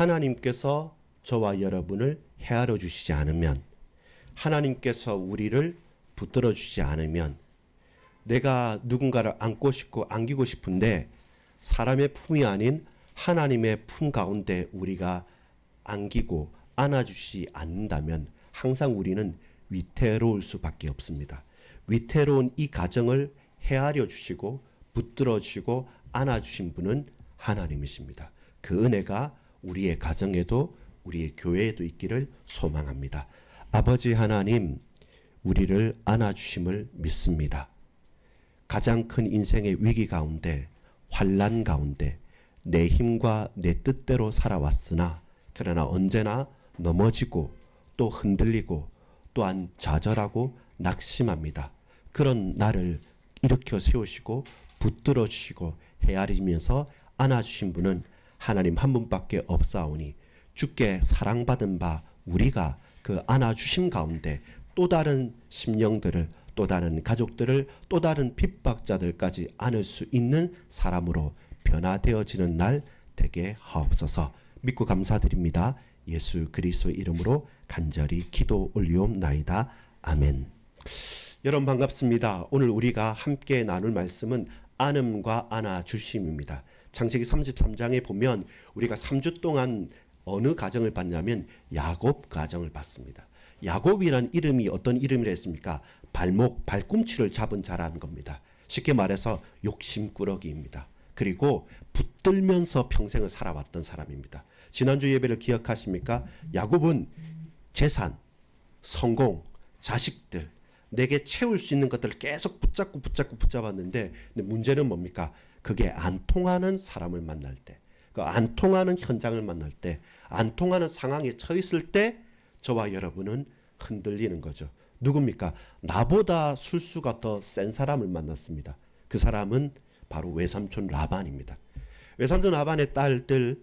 하나님께서 저와 여러분을 헤아려 주시지 않으면, 하나님께서 우리를 붙들어 주지 않으면, 내가 누군가를 안고 싶고 안기고 싶은데 사람의 품이 아닌 하나님의 품 가운데 우리가 안기고 안아주시 않는다면 항상 우리는 위태로울 수밖에 없습니다. 위태로운 이 가정을 헤아려 주시고 붙들어 주시고 안아주신 분은 하나님이십니다. 그 은혜가 우리의 가정에도 우리의 교회에도 있기를 소망합니다. 아버지 하나님, 우리를 안아주심을 믿습니다. 가장 큰 인생의 위기 가운데, 환난 가운데 내 힘과 내 뜻대로 살아왔으나 그러나 언제나 넘어지고 또 흔들리고 또한 좌절하고 낙심합니다. 그런 나를 일으켜 세우시고 붙들어 주시고 헤아리면서 안아주신 분은 하나님 한 분밖에 없사오니 주께 사랑받은 바 우리가 그 안아주심 가운데 또 다른 심령들을, 또 다른 가족들을, 또 다른 핍박자들까지 안을 수 있는 사람으로 변화되어지는 날 되게 하옵소서. 믿고 감사드립니다. 예수 그리스도의 이름으로 간절히 기도 올리옵나이다. 아멘. 여러분 반갑습니다. 오늘 우리가 함께 나눌 말씀은 안음과 안아주심입니다. 창세기 33장에 보면 우리가 3주 동안 어느 가정을 봤냐면 야곱 가정을 봤습니다. 야곱이란 이름이 어떤 이름이라 했습니까? 발꿈치를 잡은 자라는 겁니다. 쉽게 말해서 욕심꾸러기입니다. 그리고 붙들면서 평생을 살아왔던 사람입니다. 지난주 예배를 기억하십니까? 야곱은 재산, 성공, 자식들, 내게 채울 수 있는 것들을 계속 붙잡았는데 문제는 뭡니까? 그게 안 통하는 사람을 만날 때, 그 안 통하는 현장을 만날 때, 안 통하는 상황에 처했을 때 저와 여러분은 흔들리는 거죠. 누굽니까? 나보다 술수가 더 센 사람을 만났습니다. 그 사람은 바로 외삼촌 라반입니다. 외삼촌 라반의 딸들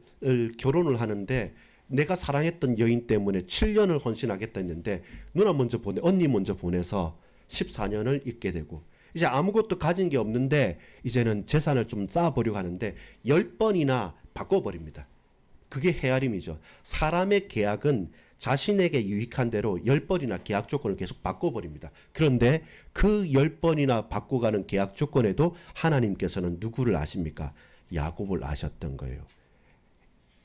결혼을 하는데 내가 사랑했던 여인 때문에 7년을 헌신하겠다 했는데 누나 먼저 언니 먼저 보내서 14년을 있게 되고, 이제 아무것도 가진 게 없는데 이제는 재산을 좀 쌓아보려고 하는데 10번이나 바꿔버립니다. 그게 헤아림이죠. 사람의 계약은 자신에게 유익한 대로 10번이나 계약 조건을 계속 바꿔버립니다. 그런데 그 10번이나 바꿔가는 계약 조건에도 하나님께서는 누구를 아십니까? 야곱을 아셨던 거예요.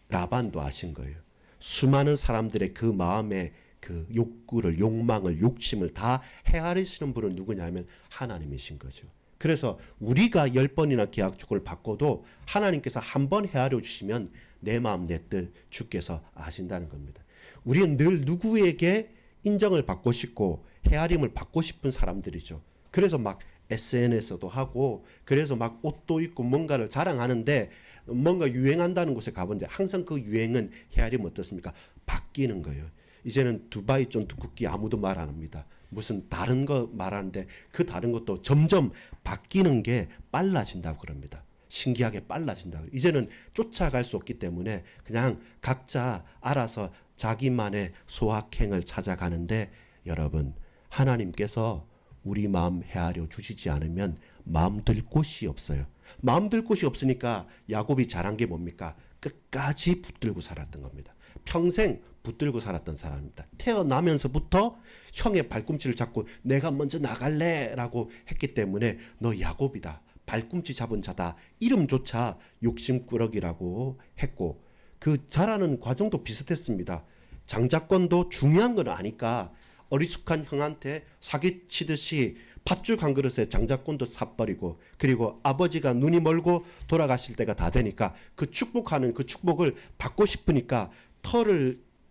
라반도 아신 거예요. 수많은 사람들의 그 마음의 그 욕구를, 욕망을, 욕심을 다 헤아리시는 분은 누구냐면 하나님이신 거죠. 그래서 우리가 10번이나 계약 조건을 바꿔도 하나님께서 한 번 헤아려 주시면 내 마음 내 뜻 주께서 아신다는 겁니다. 우리는 늘 누구에게 인정을 받고 싶고 헤아림을 받고 싶은 사람들이죠. 그래서 막 SNS도 하고, 그래서 막 옷도 입고 뭔가를 자랑하는데, 뭔가 유행한다는 곳에 가보는데 항상 그 유행은 헤아림 어떻습니까? 바뀌는 거예요. 이제는 두바이 쫀득 쿠키 아무도 말 안 합니다. 무슨 다른 거 말하는데 그 다른 것도 점점 바뀌는 게 빨라진다고 그럽니다. 신기하게 빨라진다고. 이제는 쫓아갈 수 없기 때문에 그냥 각자 알아서 자기만의 소확행을 찾아가는데, 여러분 하나님께서 우리 마음 헤아려 주시지 않으면 마음 들 곳이 없어요. 마음 들 곳이 없으니까 야곱이 잘한 게 뭡니까? 끝까지 붙들고 살았던 겁니다. 평생 붙들고 살았던 사람입니다. 태어나면서부터 형의 발꿈치를 잡고 내가 먼저 나갈래 라고 했기 때문에 너 야곱이다, 발꿈치 잡은 자다, 이름조차 욕심꾸러기라고 했고, 그 자라는 과정도 비슷했습니다. 장자권도 중요한 건 아니까 어리숙한 형한테 사기치듯이 팥죽 한 그릇에 장자권도 사버리고, 그리고 아버지가 눈이 멀고 돌아가실 때가 다 되니까 그 축복하는 그 축복을 받고 싶으니까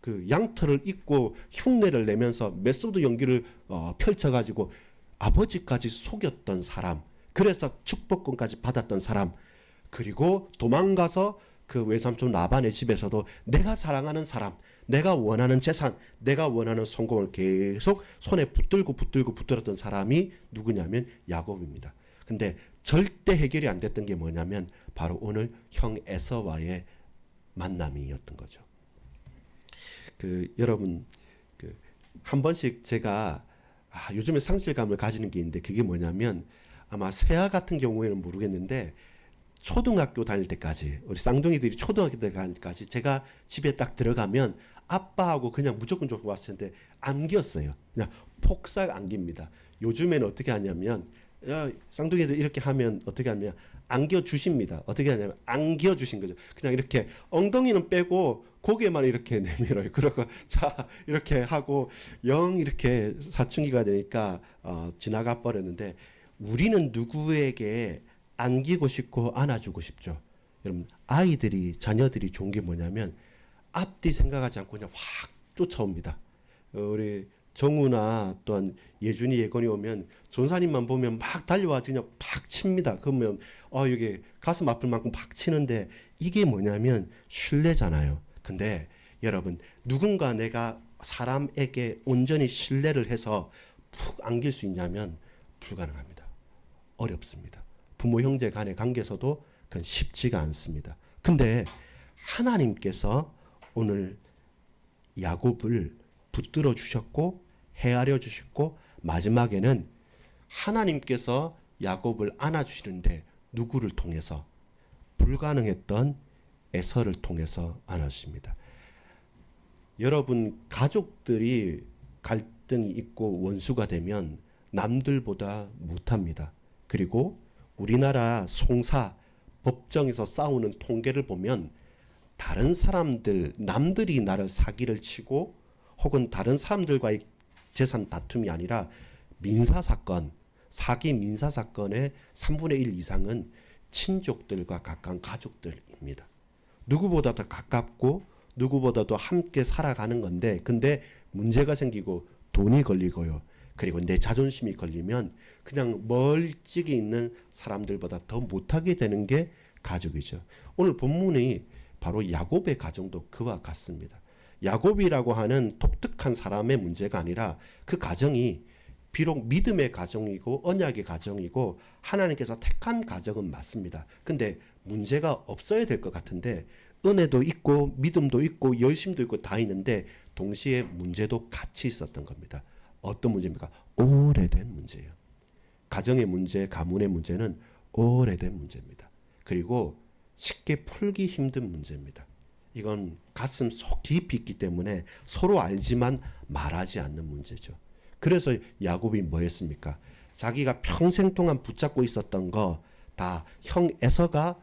그 양털을 입고 흉내를 내면서 메소드 연기를 펼쳐가지고 아버지까지 속였던 사람, 그래서 축복권까지 받았던 사람, 그리고 도망가서 그 외삼촌 라반의 집에서도 내가 사랑하는 사람, 내가 원하는 재산, 내가 원하는 성공을 계속 손에 붙들었던 사람이 누구냐면 야곱입니다. 근데 절대 해결이 안 됐던 게 뭐냐면 바로 오늘 형 에서와의 만남이었던 거죠. 여러분 한 번씩 제가 요즘에 상실감을 가지는 게 있는데, 그게 뭐냐면 아마 세아 같은 경우에는 모르겠는데 초등학교 다닐 때까지 우리 쌍둥이들이 초등학교 때까지 제가 집에 딱 들어가면 아빠하고 그냥 무조건 좀 왔을 텐데 안겼어요. 그냥 폭삭 안깁니다. 요즘에는 어떻게 하냐면 쌍둥이들 이렇게 하면 어떻게 하냐면 안겨 주십니다. 어떻게 하냐면 안겨 주신 거죠. 그냥 이렇게 엉덩이는 빼고 고개만 이렇게 내밀어요. 그러고 자 이렇게 하고 영 이렇게 사춘기가 되니까 지나가 버렸는데 우리는 누구에게 안기고 싶고 안아주고 싶죠. 여러분 아이들이 자녀들이 좋은 게 뭐냐면 앞뒤 생각하지 않고 그냥 확 쫓아옵니다. 우리 정우나 또한 예준이 예건이 오면 전사님만 보면 막 달려와 그냥 팍 칩니다. 그러면 이게 가슴 아플 만큼 팍 치는데 이게 뭐냐면 신뢰잖아요. 근데 여러분 누군가 내가 사람에게 온전히 신뢰를 해서 푹 안길 수 있냐면 불가능합니다. 어렵습니다. 부모 형제 간의 관계에서도 그건 쉽지가 않습니다. 근데 하나님께서 오늘 야곱을 붙들어 주셨고 헤아려 주셨고 마지막에는 하나님께서 야곱을 안아 주시는데 누구를 통해서? 불가능했던 에서를 통해서 안아 주십니다. 여러분 가족들이 갈등이 있고 원수가 되면 남들보다 못합니다. 그리고 우리나라 송사 법정에서 싸우는 통계를 보면 다른 사람들 남들이 나를 사기를 치고 혹은 다른 사람들과의 재산 다툼이 아니라 민사사건 사기 민사사건의 3분의 1 이상은 친족들과 가까운 가족들입니다. 누구보다 더 가깝고 누구보다도 함께 살아가는 건데 근데 문제가 생기고 돈이 걸리고요. 그리고 내 자존심이 걸리면 그냥 멀찍이 있는 사람들보다 더 못하게 되는 게 가족이죠. 오늘 본문이 바로 야곱의 가정도 그와 같습니다. 야곱이라고 하는 독특한 사람의 문제가 아니라 그 가정이 비록 믿음의 가정이고 언약의 가정이고 하나님께서 택한 가정은 맞습니다. 근데 문제가 없어야 될 것 같은데 은혜도 있고 믿음도 있고 열심도 있고 다 있는데 동시에 문제도 같이 있었던 겁니다. 어떤 문제입니까? 오래된 문제예요. 가정의 문제, 가문의 문제는 오래된 문제입니다. 그리고 쉽게 풀기 힘든 문제입니다. 이건 가슴 속 깊이 있기 때문에 서로 알지만 말하지 않는 문제죠. 그래서 야곱이 뭐 했습니까? 자기가 평생 동안 붙잡고 있었던 거 다 형 에서가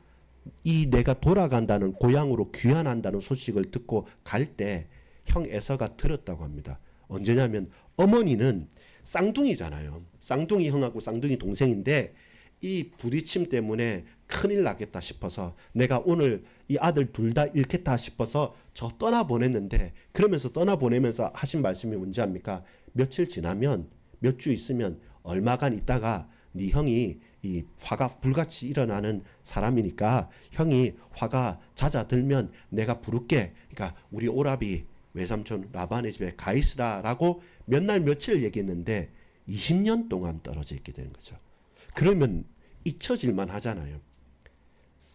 이 내가 돌아간다는 고향으로 귀환한다는 소식을 듣고 갈 때 형 에서가 들었다고 합니다. 언제냐면 어머니는 쌍둥이잖아요. 쌍둥이 형하고 쌍둥이 동생인데 이 부딪힘 때문에 큰일 나겠다 싶어서 내가 오늘 이 아들 둘 다 잃겠다 싶어서 저 떠나보냈는데 그러면서 떠나보내면서 하신 말씀이 뭔지 압니까? 며칠 지나면 몇 주 있으면 얼마간 있다가 네 형이 이 화가 불같이 일어나는 사람이니까 형이 화가 잦아들면 내가 부를게. 그러니까 우리 오라비 외삼촌 라반의 집에 가 있으라라고 몇 날 며칠 얘기했는데 20년 동안 떨어져 있게 되는 거죠. 그러면 잊혀질만 하잖아요.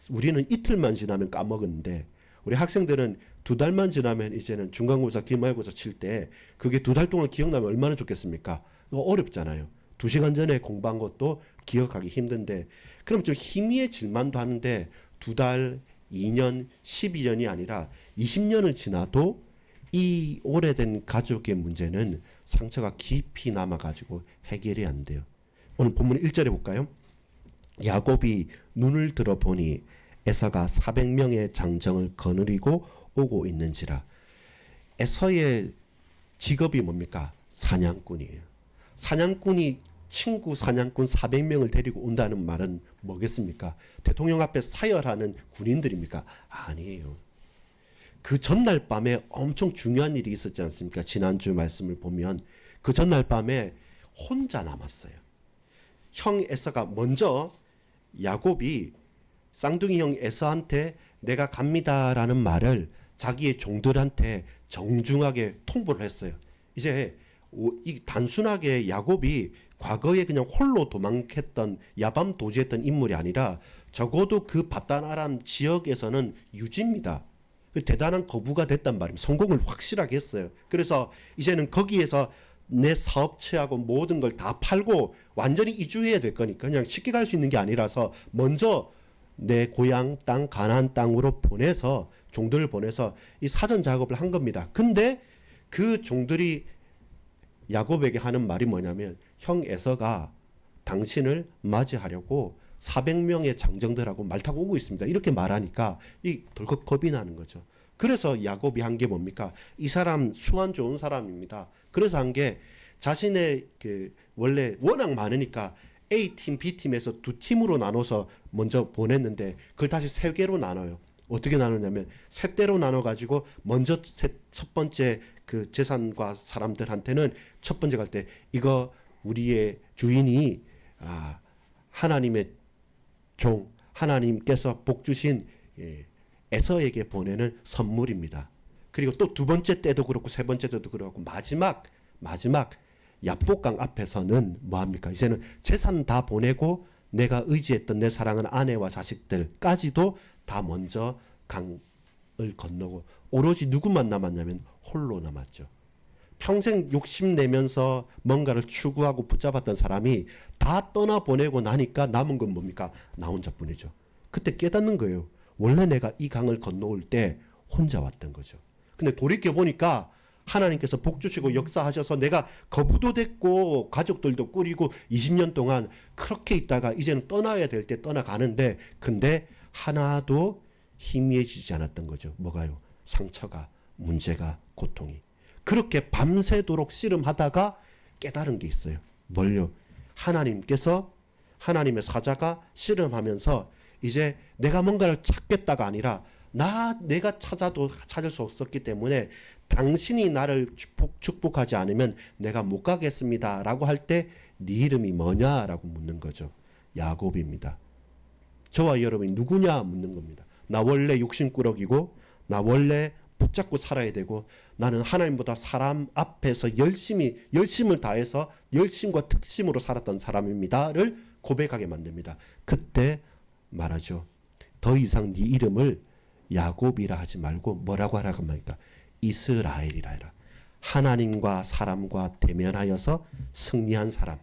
우리는 이틀만 지나면 까먹었는데 우리 학생들은 2달만 지나면 이제는 중간고사, 기말고사 칠 때 그게 2달 동안 기억나면 얼마나 좋겠습니까? 이거 어렵잖아요. 2시간 전에 공부한 것도 기억하기 힘든데 그럼 좀 희미해질만도 하는데 2달, 2년, 12년이 아니라 20년을 지나도 이 오래된 가족의 문제는 상처가 깊이 남아가지고 해결이 안 돼요. 오늘 본문 1절에 볼까요? 야곱이 눈을 들어보니 에서가 400명의 장정을 거느리고 오고 있는지라. 에서의 직업이 뭡니까? 사냥꾼이에요. 사냥꾼이 친구 사냥꾼 400명을 데리고 온다는 말은 뭐겠습니까? 대통령 앞에 사열하는 군인들입니까? 아니에요. 그 전날 밤에 엄청 중요한 일이 있었지 않습니까? 지난주 말씀을 보면 그 전날 밤에 혼자 남았어요. 형 에서가 먼저 야곱이 쌍둥이 형 에서한테 내가 갑니다라는 말을 자기의 종들한테 정중하게 통보를 했어요. 이제 이 단순하게 야곱이 과거에 그냥 홀로 도망했던 야밤 도주했던 인물이 아니라 적어도 그 바단 아람 지역에서는 유지입니다. 대단한 거부가 됐단 말입니다. 성공을 확실하게 했어요. 그래서 이제는 거기에서 내 사업체하고 모든 걸 다 팔고 완전히 이주해야 될 거니까 그냥 쉽게 갈 수 있는 게 아니라서 먼저 내 고향 땅 가나안 땅으로 보내서 종들을 보내서 이 사전 작업을 한 겁니다. 근데 그 종들이 야곱에게 하는 말이 뭐냐면 형 에서가 당신을 맞이하려고 400명의 장정들하고 말 타고 오고 있습니다. 이렇게 말하니까 이 덜컥 겁이 나는 거죠. 그래서 야곱이 한 게 뭡니까? 이 사람 수완 좋은 사람입니다. 그래서 한 게 자신의 그 원래 워낙 많으니까 A팀, B팀에서 두 팀으로 나눠서 먼저 보냈는데 그걸 다시 세 개로 나눠요. 어떻게 나누냐면 세 대로 나눠 가지고 먼저 첫 번째 그 재산과 사람들한테는 첫 번째 갈 때 이거 우리의 주인이 하나님의 종 하나님께서 복 주신 에서에게 보내는 선물입니다. 그리고 또 두 번째 때도 그렇고 세 번째 때도 그렇고 마지막 야복강 앞에서는 뭐합니까? 이제는 재산 다 보내고 내가 의지했던 내 사랑하는 아내와 자식들까지도 다 먼저 강을 건너고 오로지 누구만 남았냐면 홀로 남았죠. 평생 욕심내면서 뭔가를 추구하고 붙잡았던 사람이 다 떠나보내고 나니까 남은 건 뭡니까? 나 혼자뿐이죠. 그때 깨닫는 거예요. 원래 내가 이 강을 건너올 때 혼자 왔던 거죠. 근데 돌이켜보니까 하나님께서 복 주시고 역사하셔서 내가 거부도 됐고 가족들도 꾸리고 20년 동안 그렇게 있다가 이제는 떠나야 될 때 떠나가는데 근데 하나도 희미해지지 않았던 거죠. 뭐가요? 상처가, 문제가, 고통이. 그렇게 밤새도록 씨름하다가 깨달은 게 있어요. 뭘요? 하나님께서 하나님의 사자가 씨름하면서 이제 내가 뭔가를 찾겠다가 아니라 내가 찾아도 찾을 수 없었기 때문에 당신이 나를 축복하지 않으면 내가 못 가겠습니다 라고 할 때 네 이름이 뭐냐라고 묻는 거죠. 야곱입니다. 저와 여러분이 누구냐 묻는 겁니다. 나 원래 욕심꾸러기고 나 원래 붙잡고 살아야 되고 나는 하나님보다 사람 앞에서 열심을 다해서 열심과 특심으로 살았던 사람입니다를 고백하게 만듭니다. 그때 말하죠. 더 이상 네 이름을 야곱이라 하지 말고 뭐라고 하라고 합니까? 이스라엘이라 해라. 하나님과 사람과 대면하여서 승리한 사람.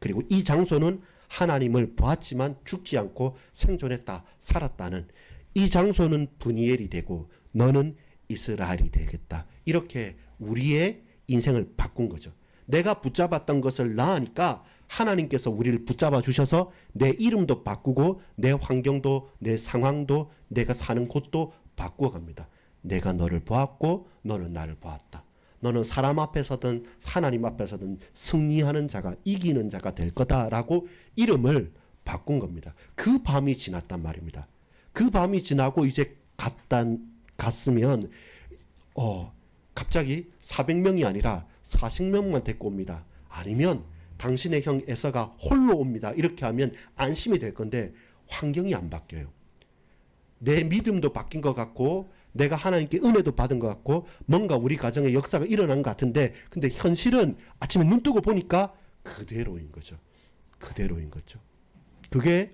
그리고 이 장소는 하나님을 보았지만 죽지 않고 생존했다. 살았다는 이 장소는 브니엘이 되고 너는 이스라엘이 되겠다. 이렇게 우리의 인생을 바꾼 거죠. 내가 붙잡았던 것을 낳으니까 하나님께서 우리를 붙잡아 주셔서 내 이름도 바꾸고 내 환경도 내 상황도 내가 사는 곳도 바꾸어 갑니다. 내가 너를 보았고 너는 나를 보았다. 너는 사람 앞에서든 하나님 앞에서든 승리하는 자가 이기는 자가 될 거다라고 이름을 바꾼 겁니다. 그 밤이 지났단 말입니다. 그 밤이 지나고 이제 갔으면 갑자기 400명이 아니라 40명만 데리고 옵니다. 아니면 당신의 형 에서가 홀로 옵니다. 이렇게 하면 안심이 될 건데 환경이 안 바뀌어요. 내 믿음도 바뀐 것 같고 내가 하나님께 은혜도 받은 것 같고 뭔가 우리 가정에 역사가 일어난 것 같은데 근데 현실은 아침에 눈 뜨고 보니까 그대로인 거죠. 그대로인 거죠. 그게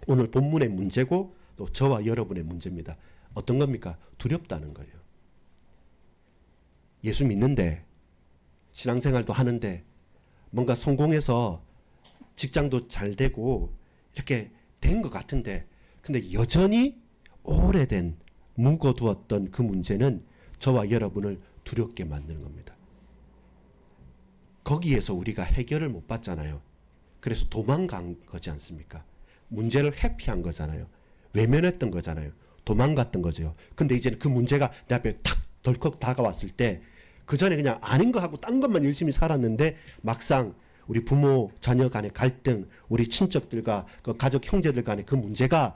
오늘 본문의 문제고 또 저와 여러분의 문제입니다. 어떤 겁니까? 두렵다는 거예요. 예수 믿는데 신앙생활도 하는데 뭔가 성공해서 직장도 잘 되고 이렇게 된 것 같은데 근데 여전히 오래된 묵어두었던 그 문제는 저와 여러분을 두렵게 만드는 겁니다. 거기에서 우리가 해결을 못 받잖아요. 그래서 도망간 거지 않습니까? 문제를 회피한 거잖아요. 외면했던 거잖아요. 도망갔던 거죠. 근데 이제는 그 문제가 내 앞에 탁 덜컥 다가왔을 때 그 전에 그냥 아닌 거 하고 딴 것만 열심히 살았는데 막상 우리 부모 자녀 간의 갈등, 우리 친척들과 그 가족 형제들 간의 그 문제가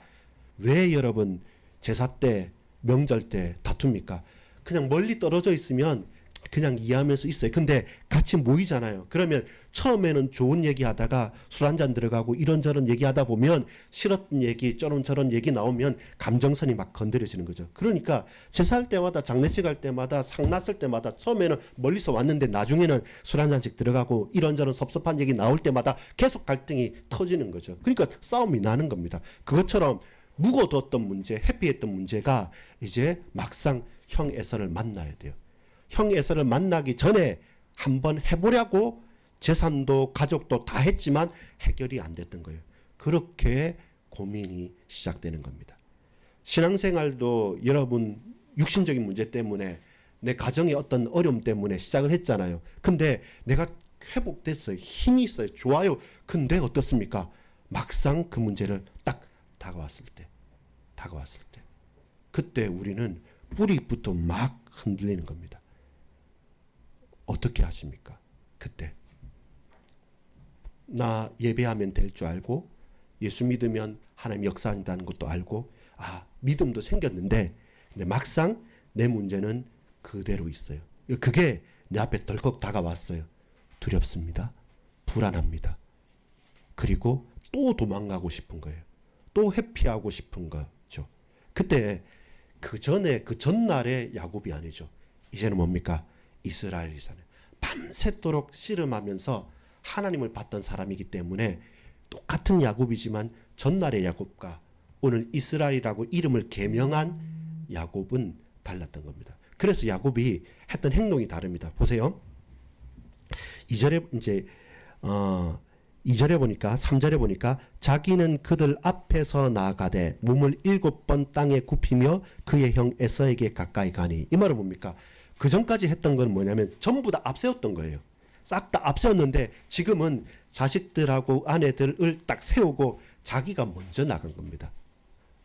왜 여러분 제사 때 명절 때 다툽니까? 그냥 멀리 떨어져 있으면 그냥 이해하면서 있어요. 근데 같이 모이잖아요. 그러면 처음에는 좋은 얘기 하다가 술 한잔 들어가고 이런저런 얘기하다 보면 싫었던 얘기 저런저런 얘기 나오면 감정선이 막 건드려지는 거죠. 그러니까 제사할 때마다 장례식 할 때마다 상 났을 때마다 처음에는 멀리서 왔는데 나중에는 술 한잔씩 들어가고 이런저런 섭섭한 얘기 나올 때마다 계속 갈등이 터지는 거죠. 그러니까 싸움이 나는 겁니다. 그것처럼 묵어뒀던 문제, 회피했던 문제가 이제 막상 형 에서를 만나야 돼요. 형 에서를 만나기 전에 한번 해보려고 재산도 가족도 다 했지만 해결이 안 됐던 거예요. 그렇게 고민이 시작되는 겁니다. 신앙생활도 여러분 육신적인 문제 때문에 내 가정의 어떤 어려움 때문에 시작을 했잖아요. 근데 내가 회복됐어요. 힘이 있어요. 좋아요. 근데 어떻습니까? 막상 그 문제를 딱 다가왔을 때 그때 우리는 뿌리부터 막 흔들리는 겁니다. 어떻게 하십니까? 그때 나 예배하면 될 줄 알고 예수 믿으면 하나님 역사한다는 것도 알고 믿음도 생겼는데 근데 막상 내 문제는 그대로 있어요. 그게 내 앞에 덜컥 다가왔어요. 두렵습니다. 불안합니다. 그리고 또 도망가고 싶은 거예요. 또 회피하고 싶은 거죠. 그때 그 전날의 야곱이 아니죠. 이제는 뭡니까? 이스라엘이잖아요. 밤새도록 씨름하면서 하나님을 봤던 사람이기 때문에 똑같은 야곱이지만 전날의 야곱과 오늘 이스라엘이라고 이름을 개명한 야곱은 달랐던 겁니다. 그래서 야곱이 했던 행동이 다릅니다. 보세요. 2절에 보니까 3절에 보니까 자기는 그들 앞에서 나아가되 몸을 7번 땅에 굽히며 그의 형 에서에게 가까이 가니. 이 말은 뭡니까? 그 전까지 했던 건 뭐냐면 전부 다 앞세웠던 거예요. 싹 다 앞세웠는데 지금은 자식들하고 아내들을 딱 세우고 자기가 먼저 나간 겁니다.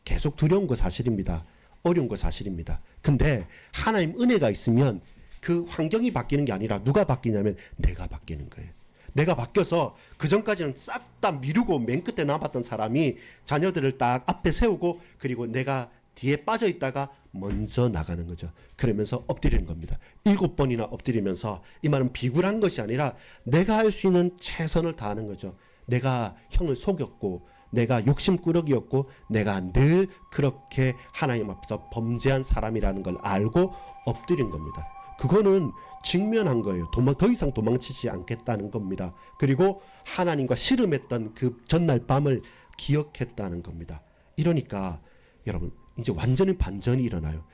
계속 두려운 거 사실입니다. 어려운 거 사실입니다. 근데 하나님 은혜가 있으면 그 환경이 바뀌는 게 아니라 누가 바뀌냐면 내가 바뀌는 거예요. 내가 바뀌어서 그 전까지는 싹 다 미루고 맨 끝에 남았던 사람이 자녀들을 딱 앞에 세우고 그리고 내가 뒤에 빠져 있다가 먼저 나가는 거죠. 그러면서 엎드리는 겁니다. 7번이나 엎드리면서 이 말은 비굴한 것이 아니라 내가 할 수 있는 최선을 다하는 거죠. 내가 형을 속였고 내가 욕심꾸러기였고 내가 늘 그렇게 하나님 앞에서 범죄한 사람이라는 걸 알고 엎드린 겁니다. 그거는 직면한 거예요. 더 이상 도망치지 않겠다는 겁니다. 그리고 하나님과 씨름했던 그 전날 밤을 기억했다는 겁니다. 이러니까 여러분 이제 완전히 반전이 일어나요.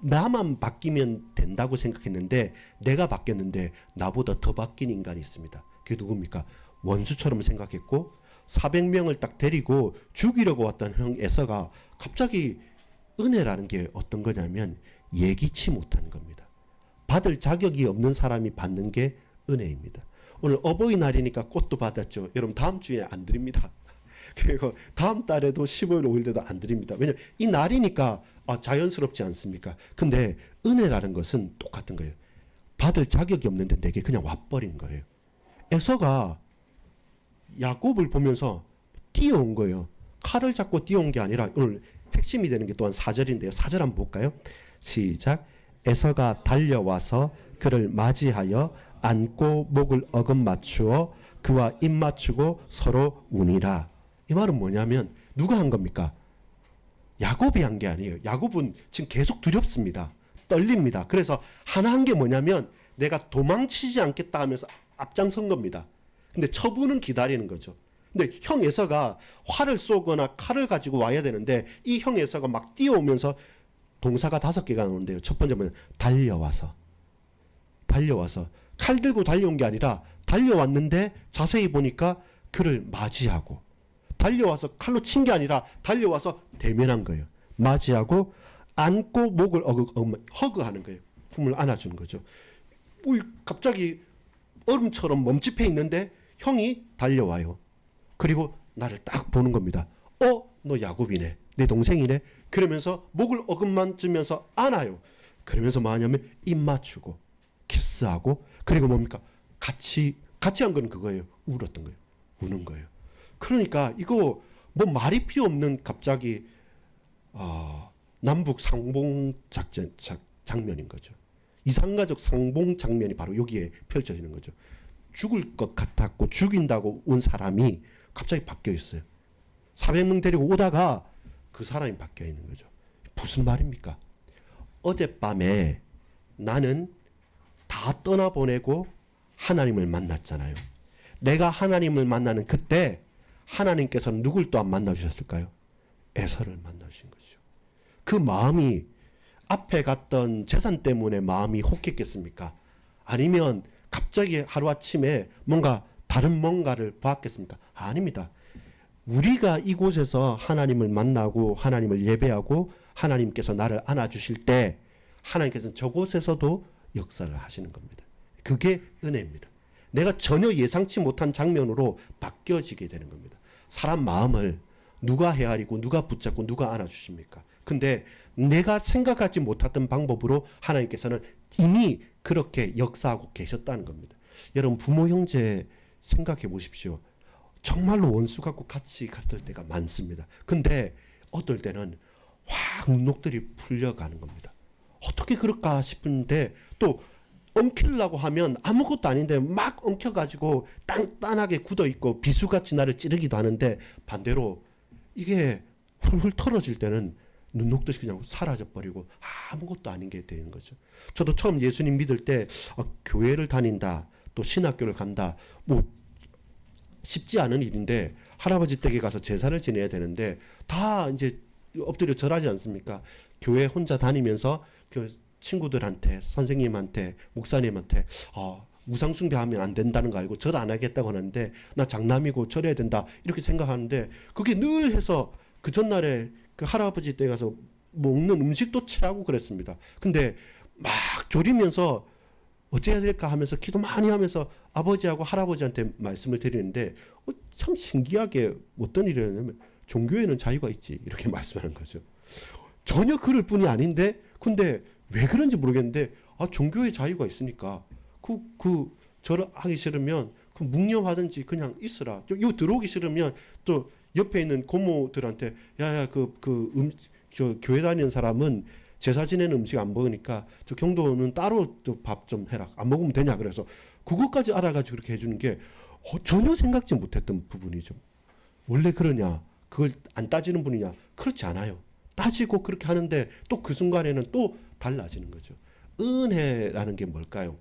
나만 바뀌면 된다고 생각했는데 내가 바뀌었는데 나보다 더 바뀐 인간이 있습니다. 그게 누굽니까? 원수처럼 생각했고 400명을 딱 데리고 죽이려고 왔던 형 에서가 갑자기 은혜라는 게 어떤 거냐면 예기치 못한 겁니다. 받을 자격이 없는 사람이 받는 게 은혜입니다. 오늘 어버이날이니까 꽃도 받았죠. 여러분 다음 주에 안 드립니다. 그리고 다음 달에도 15일 5일 돼도 안 드립니다. 왜냐하면 이 날이니까 자연스럽지 않습니까? 근데 은혜라는 것은 똑같은 거예요. 받을 자격이 없는데 내게 그냥 와버린 거예요. 에서가 야곱을 보면서 뛰어온 거예요. 칼을 잡고 뛰어온 게 아니라 오늘 핵심이 되는 게 또한 4절인데요. 4절 한번 볼까요? 시작. 에서가 달려와서 그를 맞이하여 안고 목을 어금 맞추어 그와 입 맞추고 서로 우니라. 이 말은 뭐냐면 누가 한 겁니까? 야곱이 한 게 아니에요. 야곱은 지금 계속 두렵습니다. 떨립니다. 그래서 하나 한 게 뭐냐면 내가 도망치지 않겠다 하면서 앞장선 겁니다. 근데 처분은 기다리는 거죠. 근데 형 에서가 활을 쏘거나 칼을 가지고 와야 되는데 이 형 에서가 막 뛰어오면서 동사가 5개가 나오는데요. 첫 번째 뭐냐면 달려와서 칼 들고 달려온 게 아니라 달려왔는데 자세히 보니까 그를 맞이하고 달려와서 칼로 친 게 아니라 달려와서 대면한 거예요. 맞이하고 안고 목을 허그하는 거예요. 품을 안아주는 거죠. 갑자기 얼음처럼 멈칫해 있는데 형이 달려와요. 그리고 나를 딱 보는 겁니다. 너 야곱이네. 내 동생이네. 그러면서 목을 어금만지면서 안아요. 그러면서 뭐 하냐면 입 맞추고 키스하고 그리고 뭡니까? 같이 한 건 그거예요. 울었던 거예요. 우는 거예요. 그러니까 이거 뭐 말이 필요 없는 갑자기 남북 상봉 작전 장면인 거죠. 이상가족 상봉 장면이 바로 여기에 펼쳐지는 거죠. 죽을 것 같았고 죽인다고 온 사람이 갑자기 바뀌어 있어요. 400명 데리고 오다가 그 사람이 바뀌어 있는 거죠. 무슨 말입니까? 어젯밤에 나는 다 떠나보내고 하나님을 만났잖아요. 내가 하나님을 만나는 그때 하나님께서는 누굴 또한 만나주셨을까요? 에서를 만나주신 거죠. 그 마음이 앞에 갔던 재산 때문에 마음이 혹했겠습니까? 아니면 갑자기 하루아침에 뭔가 다른 뭔가를 보았겠습니까? 아닙니다. 우리가 이곳에서 하나님을 만나고 하나님을 예배하고 하나님께서 나를 안아주실 때 하나님께서는 저곳에서도 역사를 하시는 겁니다. 그게 은혜입니다. 내가 전혀 예상치 못한 장면으로 바뀌어지게 되는 겁니다. 사람 마음을 누가 헤아리고 누가 붙잡고 누가 안아주십니까? 근데 내가 생각하지 못했던 방법으로 하나님께서는 이미 그렇게 역사하고 계셨다는 겁니다. 여러분 부모 형제 생각해 보십시오. 정말로 원수 갖고 같이 갔을 때가 많습니다. 근데 어떨 때는 확 눈녹들이 풀려가는 겁니다. 어떻게 그럴까 싶은데 또 엉키려고 하면 아무것도 아닌데 막 엉켜가지고 단단하게 굳어있고 비수같이 나를 찌르기도 하는데 반대로 이게 훌훌 털어질 때는 눈녹듯이 그냥 사라져버리고 아무것도 아닌 게 되는 거죠. 저도 처음 예수님 믿을 때 교회를 다닌다 또 신학교를 간다 뭐 쉽지 않은 일인데 할아버지 댁에 가서 제사를 지내야 되는데 다 이제 엎드려 절하지 않습니까? 교회 혼자 다니면서 그 친구들한테 선생님한테 목사님한테 우상숭배하면 안 된다는 거 알고 절 안 하겠다고 하는데 나 장남이고 절해야 된다 이렇게 생각하는데 그게 늘 해서 그 전날에 그 할아버지 댁에 가서 먹는 음식도 체하고 그랬습니다. 근데 막 졸이면서 어째야 될까 하면서 기도 많이 하면서 아버지하고 할아버지한테 말씀을 드리는데 참 신기하게 어떤 일이냐면 종교에는 자유가 있지 이렇게 말씀하는 거죠. 전혀 그럴 뿐이 아닌데 근데 왜 그런지 모르겠는데 종교에 자유가 있으니까 저를 하기 싫으면 그 묵념하든지 그냥 있으라. 요 들어오기 싫으면 또 옆에 있는 고모들한테 야야 저 교회 다니는 사람은 제사 지내는 음식 안 먹으니까 저 경도는 따로 밥 좀 해라. 안 먹으면 되냐 그래서 그것까지 알아가지고 그렇게 해주는 게 전혀 생각지 못했던 부분이죠. 원래 그러냐? 그걸 안 따지는 분이냐? 그렇지 않아요. 따지고 그렇게 하는데 또 그 순간에는 또 달라지는 거죠. 은혜라는 게 뭘까요?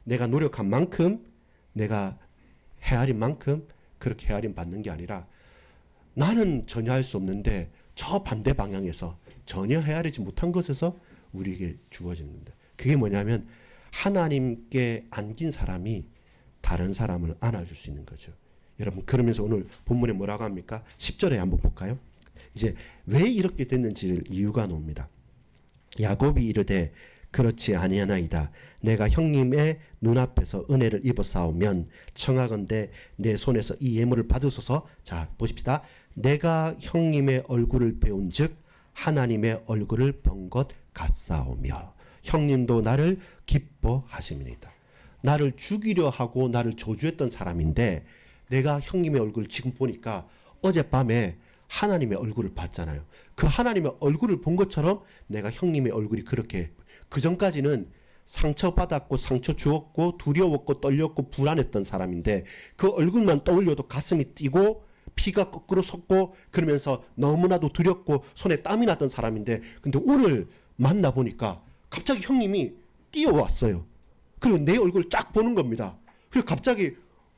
내가 노력한 만큼 내가 헤아린 만큼 그렇게 헤아림 받는 게 아니라 나는 전혀 할 수 없는데 저 반대 방향에서 전혀 헤아리지 못한 것에서 우리에게 주어지는 겁니다. 그게 뭐냐면 하나님께 안긴 사람이 다른 사람을 안아줄 수 있는 거죠. 여러분 그러면서 오늘 본문에 뭐라고 합니까? 10절에 한번 볼까요? 이제 왜 이렇게 됐는지를 이유가 나옵니다. 야곱이 이르되 그렇지 아니하나이다. 내가 형님의 눈앞에서 은혜를 입었사오면 청하건대 내 손에서 이 예물을 받으소서. 자 보십시다. 내가 형님의 얼굴을 배운 즉 하나님의 얼굴을 본 것 같사오며 형님도 나를 기뻐하심이니이다. 나를 죽이려 하고 나를 저주했던 사람인데 내가 형님의 얼굴을 지금 보니까 어젯밤에 하나님의 얼굴을 봤잖아요. 그 하나님의 얼굴을 본 것처럼 내가 형님의 얼굴이 그렇게 그 전까지는 상처받았고 상처 주었고 두려웠고 떨렸고 불안했던 사람인데 그 얼굴만 떠올려도 가슴이 뛰고 피가 거꾸로 솟고 그러면서 너무나도 두렵고 손에 땀이 났던 사람인데 근데 오늘 만나보니까 갑자기 형님이 뛰어왔어요. 그리고 내 얼굴을 쫙 보는 겁니다. 그리고 갑자기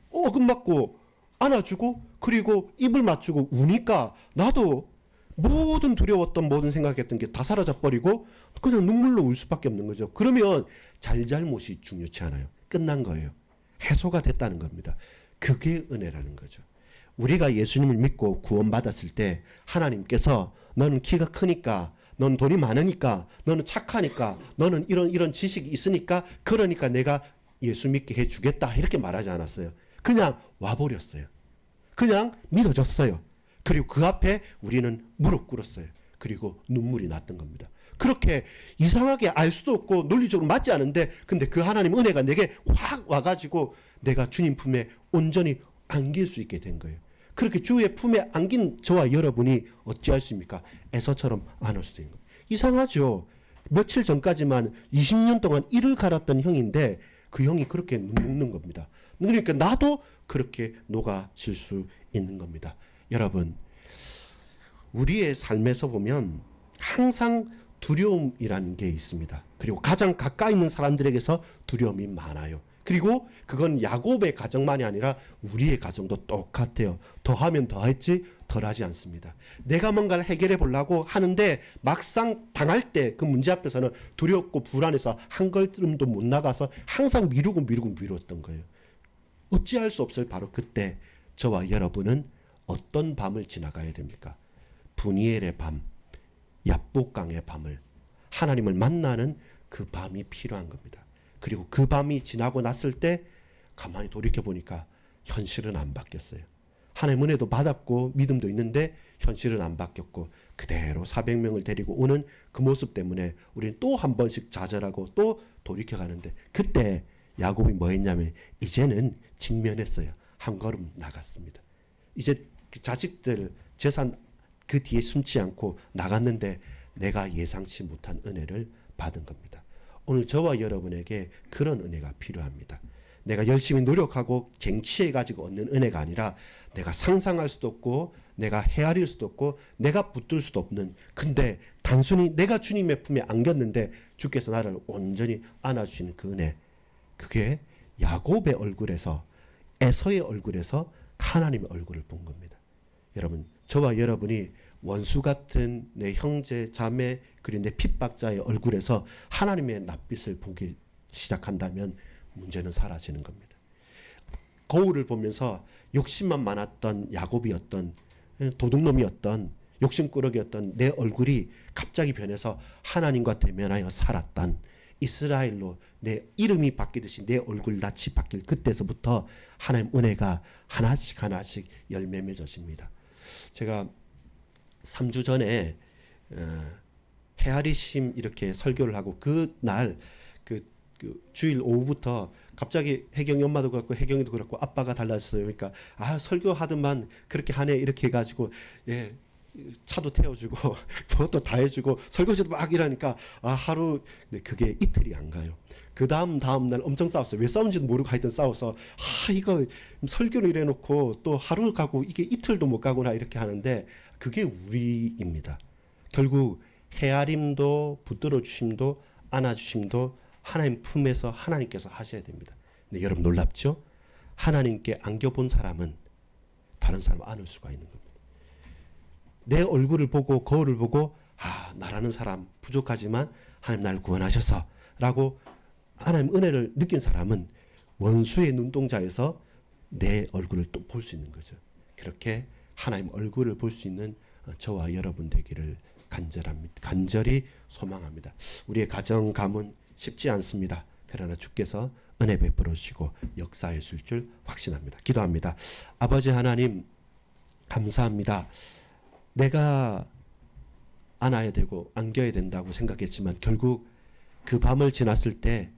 어금맞고 안아주고 그리고 입을 맞추고 우니까 나도 모든 두려웠던 모든 생각했던 게 다 사라져버리고 그냥 눈물로 울 수밖에 없는 거죠. 그러면 잘잘못이 중요치 않아요. 끝난 거예요. 해소가 됐다는 겁니다. 그게 은혜라는 거죠. 우리가 예수님을 믿고 구원받았을 때 하나님께서 너는 키가 크니까 너는 돈이 많으니까 너는 착하니까 너는 이런 지식이 있으니까 그러니까 내가 예수 믿게 해주겠다 이렇게 말하지 않았어요. 그냥 와버렸어요. 그냥 믿어졌어요. 그리고 그 앞에 우리는 무릎 꿇었어요. 그리고 눈물이 났던 겁니다. 그렇게 이상하게 알 수도 없고 논리적으로 맞지 않은데 근데 그 하나님 은혜가 내게 확 와가지고 내가 주님 품에 온전히 안길 수 있게 된 거예요. 그렇게 주의 품에 안긴 저와 여러분이 어찌하십니까? 에서처럼 안을 수 있는 겁니다. 이상하죠. 며칠 전까지만 20년 동안 이를 갈았던 형인데 그 형이 그렇게 녹는 겁니다. 그러니까 나도 그렇게 녹아질 수 있는 겁니다. 여러분 우리의 삶에서 보면 항상 두려움이라는 게 있습니다. 그리고 가장 가까이 있는 사람들에게서 두려움이 많아요. 그리고 그건 야곱의 가정만이 아니라 우리의 가정도 똑같아요. 더하면 더했지 덜하지 않습니다. 내가 뭔가를 해결해 보려고 하는데 막상 당할 때 그 문제 앞에서는 두렵고 불안해서 한 걸음도 못 나가서 항상 미루고 미뤘던 거예요. 어찌할 수 없을 바로 그때 저와 여러분은 어떤 밤을 지나가야 됩니까? 분이엘의 밤, 야복강의 밤을, 하나님을 만나는 그 밤이 필요한 겁니다. 그리고 그 밤이 지나고 났을 때 가만히 돌이켜 보니까 현실은 안 바뀌었어요. 하나님 은혜도 받았고 믿음도 있는데 현실은 안 바뀌었고 그대로 400명을 데리고 오는 그 모습 때문에 우리는 또 한 번씩 좌절하고 또 돌이켜 가는데, 그때 야곱이 뭐 했냐면 이제는 직면했어요. 한 걸음 나갔습니다. 이제 그 자식들 재산 그 뒤에 숨지 않고 나갔는데 내가 예상치 못한 은혜를 받은 겁니다. 오늘 저와 여러분에게 그런 은혜가 필요합니다. 내가 열심히 노력하고 쟁취해가지고 얻는 은혜가 아니라 내가 상상할 수도 없고 내가 헤아릴 수도 없고 내가 붙들 수도 없는, 근데 단순히 내가 주님의 품에 안겼는데 주께서 나를 온전히 안아주시는 그 은혜, 그게 야곱의 얼굴에서, 에서의 얼굴에서 하나님의 얼굴을 본 겁니다. 여러분, 저와 여러분이 원수 같은 내 형제 자매 그리고 내 핍박자의 얼굴에서 하나님의 낯빛을 보기 시작한다면 문제는 사라지는 겁니다. 거울을 보면서 욕심만 많았던 야곱이었던, 도둑놈이었던, 욕심꾸러기였던 내 얼굴이 갑자기 변해서 하나님과 대면하여 살았던 이스라엘로 내 이름이 바뀌듯이 내 얼굴 낯이 바뀔 그때서부터 하나님 은혜가 하나씩 하나씩 열매 맺어집니다. 제가 3주 전에 헤아리심 이렇게 설교를 하고 그날 그 주일 오후부터 갑자기 혜경이 엄마도 그렇고 혜경이도 그렇고 아빠가 달라졌어요. 그러니까 설교하더만 그렇게 하네 이렇게 해가지고 차도 태워주고 그것도 다 해주고 설거지도 막 이러니까 하루, 근데 그게 이틀이 안 가요. 그 다음 날 엄청 싸웠어요. 왜 싸운지도 모르고 하여튼 싸워서 이거 설교를 이래놓고 또 하루 가고 이게 이틀도 못 가구나 이렇게 하는데 그게 우리입니다. 결국 헤아림도 붙들어 주심도 안아주심도 하나님 품에서 하나님께서 하셔야 됩니다. 근데 여러분 놀랍죠? 하나님께 안겨본 사람은 다른 사람 안을 수가 있는 겁니다. 내 얼굴을 보고 거울을 보고 나라는 사람 부족하지만 하나님 나를 구원하셔서 라고 하나님 은혜를 느낀 사람은 원수의 눈동자에서 내 얼굴을 또 볼 수 있는 거죠. 그렇게 하나님 얼굴을 볼 수 있는 저와 여러분 되기를 간절히 소망합니다. 우리의 가정 가문 쉽지 않습니다. 그러나 주께서 은혜 베풀어 주시고 역사하실 줄 확신합니다. 기도합니다. 아버지 하나님 감사합니다. 내가 안아야 되고 안겨야 된다고 생각했지만 결국 그 밤을 지났을 때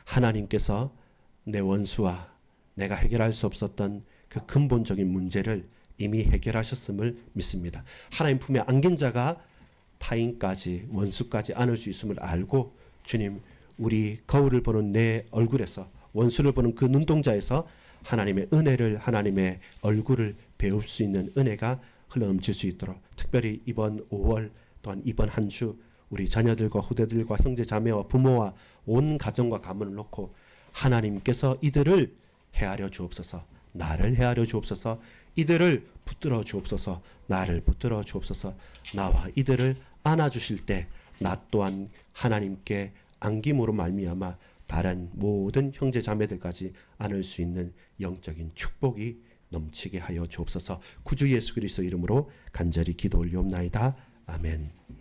하나님께서 내 원수와 내가 해결할 수 없었던 그 근본적인 문제를 이미 해결하셨음을 믿습니다. 하나님 품에 안긴 자가 타인까지 원수까지 안을 수 있음을 알고 주님, 우리 거울을 보는 내 얼굴에서 원수를 보는 그 눈동자에서 하나님의 은혜를, 하나님의 얼굴을 배울 수 있는 은혜가 흘러넘칠 수 있도록 특별히 이번 5월 또한 이번 한 주 우리 자녀들과 후대들과 형제 자매와 부모와 온 가정과 가문을 놓고 하나님께서 이들을 헤아려 주옵소서, 나를 헤아려 주옵소서, 이들을 붙들어 주옵소서, 나를 붙들어 주옵소서, 나와 이들을 안아주실 때 나 또한 하나님께 안김으로 말미암아 다른 모든 형제 자매들까지 안을 수 있는 영적인 축복이 넘치게 하여 주옵소서. 구주 예수 그리스도 이름으로 간절히 기도 올리옵나이다. 아멘.